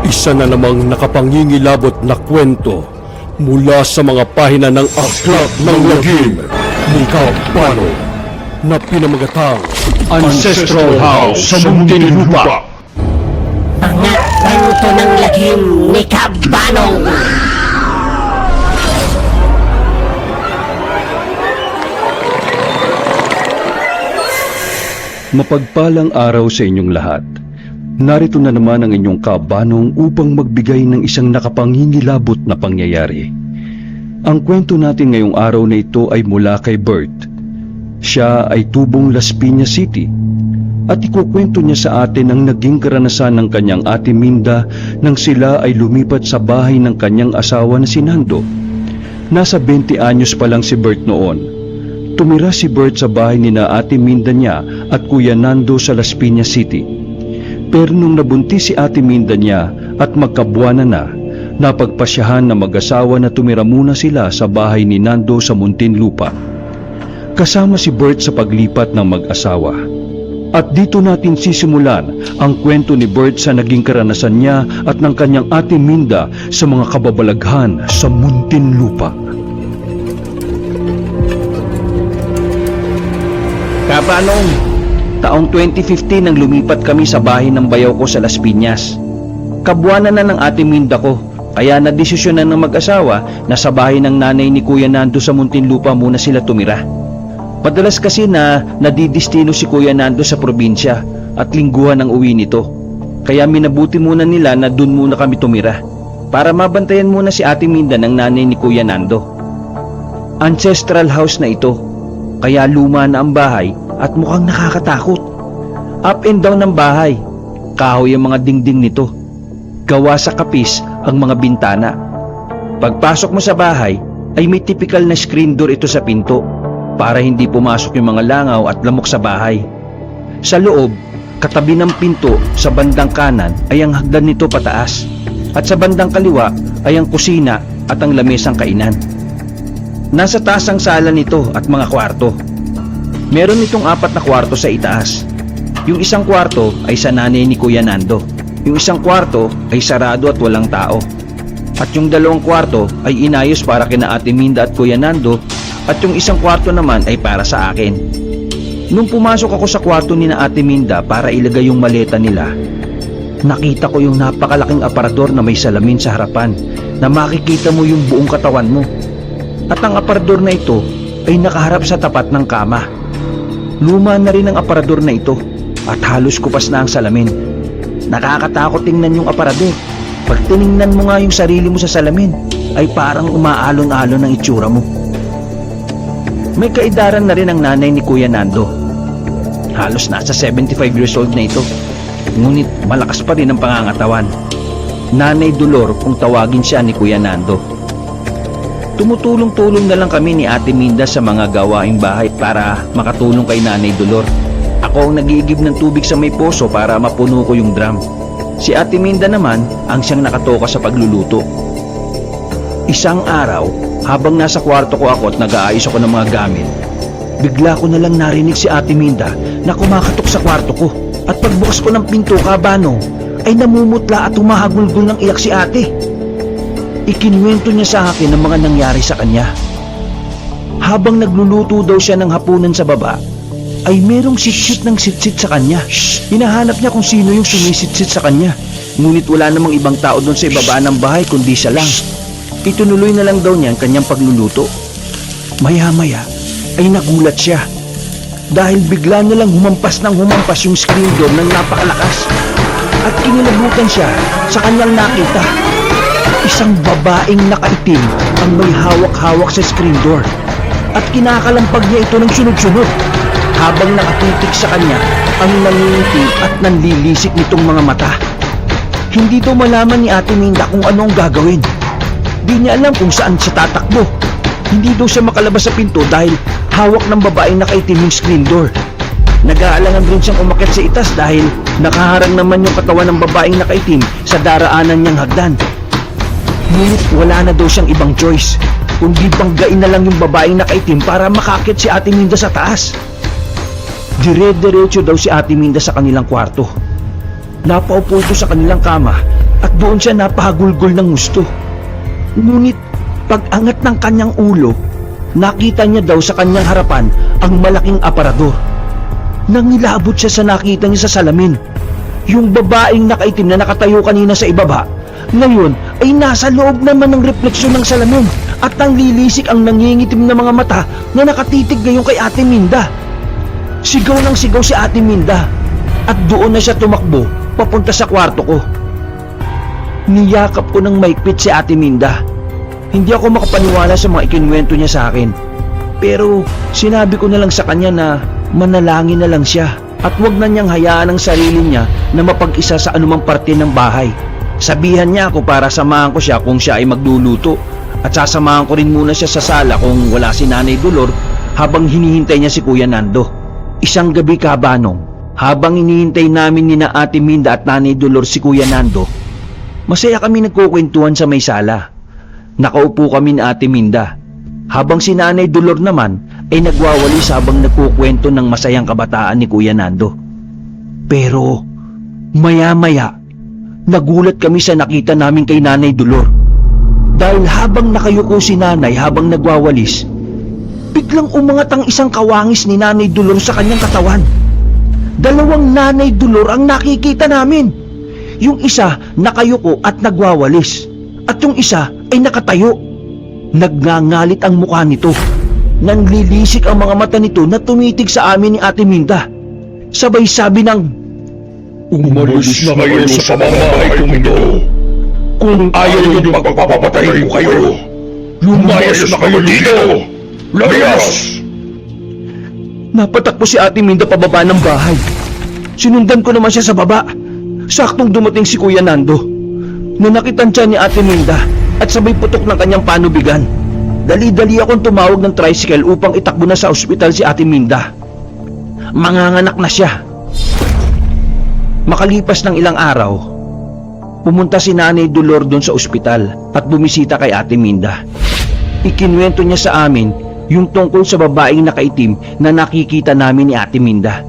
Isa na namang nakapangingilabot na kwento mula sa mga pahina ng Aklat ng Lagim ni Kabano na pinamagatang Ancestral House sa Muntinlupa. Mga kwento ng lagim ni Kabano. Mapagpalang araw sa inyong lahat. Narito na naman ang inyong kabanong upang magbigay ng isang nakapangingilabot na pangyayari. Ang kwento natin ngayong araw na ito ay mula kay Bert. Siya ay tubong Las Piñas City at ikukwento niya sa atin ang naging karanasan ng kanyang ate Minda nang sila ay lumipat sa bahay ng kanyang asawa na si Nando. Nasa 20 anyos pa lang si Bert noon. Tumira si Bert sa bahay ni na ate Minda niya at kuya Nando sa Las Piñas City. Pero nung nabuntis si ate Minda niya at magkabuwanan na, napagpasyahan na mag-asawa na tumira muna sila sa bahay ni Nando sa Muntinlupa. Kasama si Bert sa paglipat ng mag-asawa. At dito natin sisimulan ang kwento ni Bert sa naging karanasan niya at ng kanyang ate Minda sa mga kababalaghan sa Muntinlupa. Kabanong, taong 2015 nang lumipat kami sa bahay ng bayaw ko sa Las Piñas. Kabuwanan na ng ate Minda ko, kaya nadesisyonan ng mag-asawa na sa bahay ng nanay ni Kuya Nando sa Muntinlupa muna sila tumira. Madalas kasi na nadidistino si Kuya Nando sa probinsya at lingguhan ang uwi nito. Kaya minabuti muna nila na dun muna kami tumira para mabantayan muna si ate Minda ng nanay ni Kuya Nando. Ancestral house na ito, kaya luma na ang bahay at mukhang nakakatakot. Up and down ng bahay, kahoy ang mga dingding nito. Gawa sa kapis ang mga bintana. Pagpasok mo sa bahay ay may typical na screen door ito sa pinto para hindi pumasok yung mga langaw at lamok sa bahay. Sa loob, katabi ng pinto sa bandang kanan ay ang hagdan nito pataas at sa bandang kaliwa ay ang kusina at ang lamesang kainan. Nasa taas ang sala nito at mga kwarto. Meron itong 4 na kwarto sa itaas. Yung isang kwarto ay sa nanay ni Kuya Nando. Yung isang kwarto ay sarado at walang tao. At yung 2 kwarto ay inayos para kina ate Minda at Kuya Nando at yung isang kwarto naman ay para sa akin. Nung pumasok ako sa kwarto ni na ate Minda para ilagay yung maleta nila, nakita ko yung napakalaking aparador na may salamin sa harapan na makikita mo yung buong katawan mo. At ang aparador na ito ay nakaharap sa tapat ng kama. Luma na rin ang aparador na ito at halos kupas na ang salamin. Nakakatakot tingnan yung aparador. Pag tiningnan mo nga yung sarili mo sa salamin, ay parang umaalon-alon ang itsura mo. May kaedaran na rin ang nanay ni Kuya Nando. Halos nasa 75 years old na ito. Ngunit malakas pa rin ang pangangatawan. Nanay Dolor kung tawagin siya ni Kuya Nando. Tumutulong-tulong na lang kami ni ate Minda sa mga gawaing bahay para makatulong kay Nanay Dolor. Ako ang nag-iigib ng tubig sa may poso para mapuno ko yung drum. Si ate Minda naman ang siyang nakatoka sa pagluluto. Isang araw, habang nasa kwarto ko ako at nag-aayos ako ng mga gamit, bigla ko na lang narinig si ate Minda na kumakatok sa kwarto ko. At pagbukas ko ng pinto, Kabano, ay namumutla at humahagulgol ng iyak si ate. Ikinuwento niya sa akin ang mga nangyari sa kanya. Habang nagluluto daw siya ng hapunan sa baba, ay merong sitsit ng sitsit sa kanya. Hinahanap niya kung sino yung sumisitsit sa kanya. Ngunit wala namang ibang tao doon sa ibaba ng bahay kundi siya lang. Itunuloy na lang daw niya ang kanyang pagluluto. Maya-maya ay nagulat siya dahil bigla na lang humampas yung screen door ng napakalakas. At kinilabutan siya sa kanyang nakita. Isang babaeng nakaitim ang may hawak-hawak sa screen door at kinakalampag niya ito ng sunod-sunod habang nakatitik sa kanya ang nangingiti at nanlilisik nitong mga mata. Hindi daw malaman ni ate Minda kung ano ang gagawin. Di niya alam kung saan siya tatakbo. Hindi daw siya makalabas sa pinto dahil hawak ng babaeng nakaitim yung screen door. Nag-aalangan rin siyang umakyat sa itas dahil nakaharang naman yung katawan ng babaeng nakaitim sa daraanan niyang hagdan. Ngunit wala na daw siyang ibang choice kundi banggain na lang yung babaeng nakaitim para makakit si ate Minda sa taas. Dire-diretso daw si ate Minda sa kanilang kwarto. Napaupo ito sa kanilang kama at doon siya napahagulgol ng gusto. Ngunit pag-angat ng kanyang ulo, nakita niya daw sa kanyang harapan ang malaking aparador. Nangilabot siya sa nakita niya sa salamin. Yung babaeng nakaitim na nakatayo kanina sa ibaba, ngayon ay nasa loob naman ng refleksyon ng salamin at nanglilisik ang nangingitim na mga mata na nakatitig ngayon kay Ate Minda. Sigaw ng sigaw si Ate Minda at doon na siya tumakbo papunta sa kwarto ko. Niyakap ko ng maigpit si Ate Minda. Hindi ako makapaniwala sa mga ikinuwento niya sa akin. Pero sinabi ko na lang sa kanya na manalangin na lang siya at wag na niyang hayaan ang sarili niya na mapag-isa sa anumang parte ng bahay. Sabihan niya ako para samahan ko siya kung siya ay magluluto at sasamahan ko rin muna siya sa sala kung wala si Nanay Dolor habang hinihintay niya si Kuya Nando. Isang gabi, Kabanong, habang hinihintay namin ni na Ate Minda at Nanay Dolor si Kuya Nando, masaya kami nagkukwentuhan sa may sala. Nakaupo kami ni Ate Minda habang si Nanay Dolor naman ay nagwawalis habang nagkukwento ng masayang kabataan ni Kuya Nando. Pero maya-maya, nagulat kami sa nakita namin kay Nanay Dolor. Dahil habang nakayuko si Nanay habang nagwawalis, biglang umangat ang isang kawangis ni Nanay Dolor sa kanyang katawan. Dalawang Nanay Dolor ang nakikita namin. Yung isa nakayuko at nagwawalis, at yung isa ay nakatayo. Nagngangalit ang mukha nito. Nanlilisik ang mga mata nito na tumitig sa amin ni Ate Minda. Sabay sabi ng, Umalis na kayo sa pamamahay kong ito. Kung ayaw yung pagpapapatayin ko kayo, lumayas na kayo dito! Layas! Napatakbo si Ate Minda pababa ng bahay. Sinundan ko naman siya sa baba. Saktong dumating si Kuya Nando. Nanakitan siya ni Ate Minda at sabay putok ng kanyang panubigan. Dali-dali akong tumawag ng tricycle upang itakbo na sa ospital si Ate Minda. Manganganak na siya. Makalipas ng ilang araw, pumunta si Nanay Dolor doon sa ospital at bumisita kay Ate Minda. Ikinuwento niya sa amin yung tungkol sa babaeng nakaitim na nakikita namin ni Ate Minda.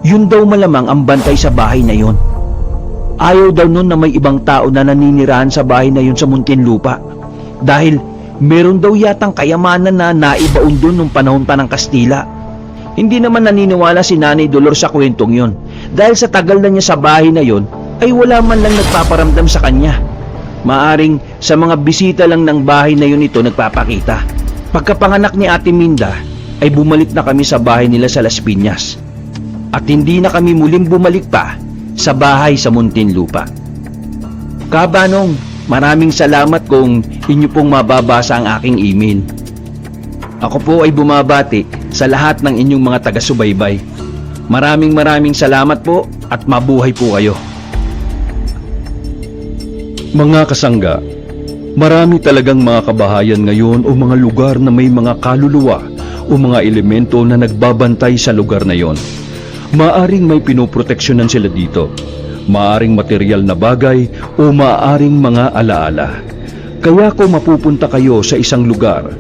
Yun daw malamang ang bantay sa bahay na yon. Ayaw daw nun na may ibang tao na naninirahan sa bahay na yun sa Muntinlupa dahil meron daw yatang kayamanan na naibaon doon nung panahon pa ng Kastila. Hindi naman naniniwala si Nanay Dolor sa kwentong yon dahil sa tagal na niya sa bahay na yon ay wala man lang nagpaparamdam sa kanya. Maaring sa mga bisita lang ng bahay na yon ito nagpapakita. Pagkapanganak ni Ate Minda ay bumalik na kami sa bahay nila sa Las Piñas at hindi na kami muling bumalik pa sa bahay sa Muntinlupa. Kabanong, maraming salamat kung inyo pong mababasa ang aking email. Ako po ay bumabati sa lahat ng inyong mga taga-subaybay. Maraming salamat po at mabuhay po kayo. Mga kasangga, marami talagang mga kabahayan ngayon o mga lugar na may mga kaluluwa o mga elemento na nagbabantay sa lugar na yon. Maaring may pinoproteksyonan sila dito. Maaring material na bagay o maaring mga alaala. Kaya kung mapupunta kayo sa isang lugar,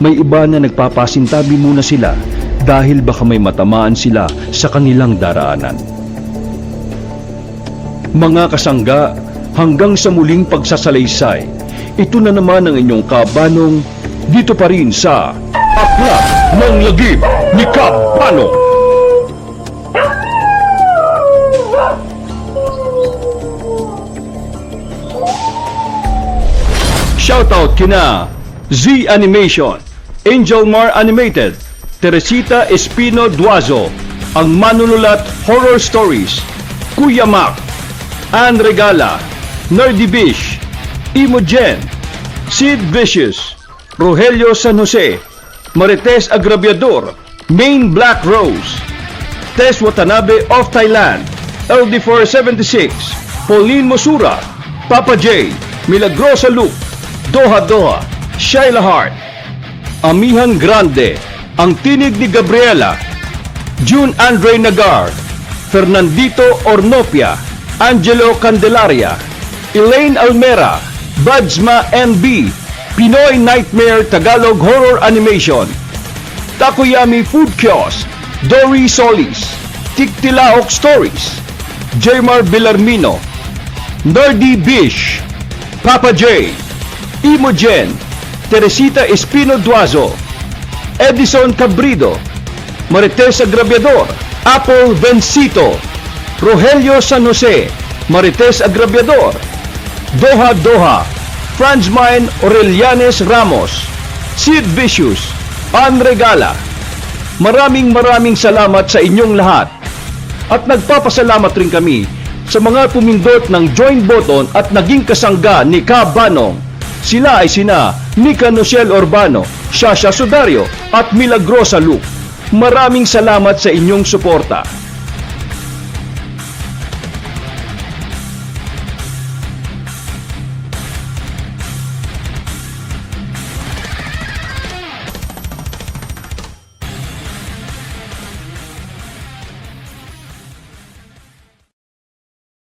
may iba na nagpapasintabi muna sila dahil baka may matamaan sila sa kanilang daraanan. Mga kasangga, hanggang sa muling pagsasalaysay, ito na naman ang inyong Kabanong dito pa rin sa Aklat ng Lagim ni Kabanong. Shoutout kina Z Animation, Angel Mar Animated, Teresita Espino Duazo, ang manunulat Horror Stories, Kuya Mac, Ann Regala, Nerdy Bish, Imogen, Sid Vicious, Rogelio San Jose, Marites Agraviador, Main Black Rose, Tess Watanabe of Thailand, LD476, Pauline Mosura, Papa J, Milagrosa Luke, Doha, Shaila Hart, Amihan Grande, Ang Tinig ni Gabriela, June Andre Nagar, Fernandito Ornopia, Angelo Candelaria, Elaine Almera, Badsma MB, Pinoy Nightmare Tagalog Horror Animation, Takoyami Food Kiosk, Dory Solis, Tiktilaok Stories, Jmar Villarmino, Nardi Bish, Papa J, Imogen, Teresita Espino Duazo, Edison Cabrido, Marites Agraviador, Apple Vencito, Rogelio San Jose, Marites Agraviador, Doha Doha, Franzmine Aurelianes Ramos, Sid Vicious, Ann Regala. Maraming salamat sa inyong lahat. At nagpapasalamat rin kami sa mga pumindot ng join button at naging kasangga ni Ka Banong. Sila ay sina Nika Nociel Urbano, Shasha Sudario at Milagrosa Luke. Maraming salamat sa inyong suporta.